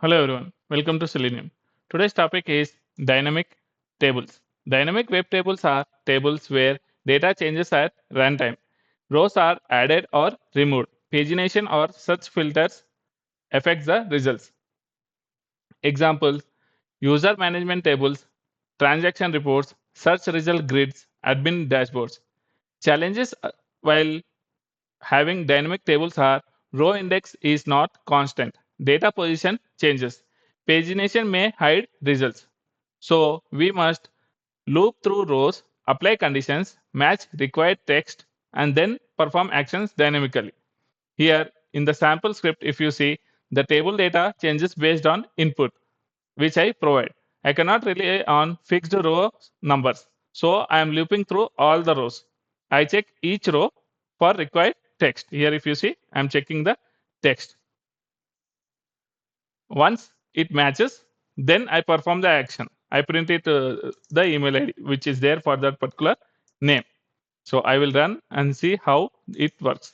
Hello everyone, welcome to Selenium. Today's topic is dynamic tables. Dynamic web tables are tables where data changes at runtime. Rows are added or removed. Pagination or search filters affects the results. Examples: user management tables, transaction reports, search result grids, admin dashboards. Challenges while having dynamic tables are row index is not constant. Data position changes. Pagination may hide results. So we must loop through rows, apply conditions, match required text, and then perform actions dynamically. Here in the sample script, if you see, the table data changes based on input which I provide. I cannot rely on fixed row numbers. So I am looping through all the rows. I check each row for required text. Here, if you see, I am checking the text. Once it matches, then I perform the action. I print it the email ID which is there for that particular name. So I will run and see how it works.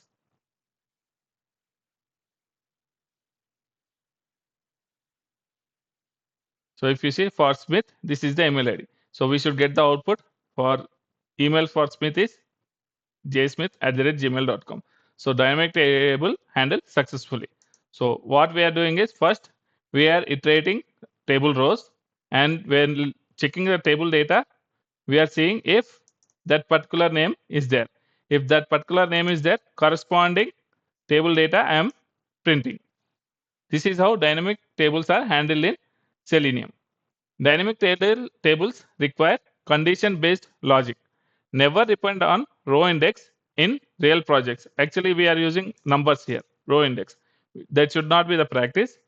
So if you see for Smith, this is the email ID. So we should get the output for email for Smith is jsmith@gmail.com. So dynamic table handled successfully. So what we are doing is first we are iterating table rows, and when checking the table data, we are seeing if that particular name is there. If that particular name is there, corresponding table data I am printing. This is how dynamic tables are handled in Selenium. Dynamic tables require condition-based logic. Never depend on row index in real projects. Actually, we are using numbers here, row index. That should not be the practice.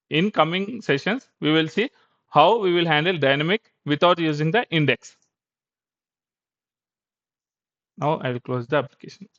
In coming sessions, we will see how we will handle dynamic without using the index. Now I will close the application.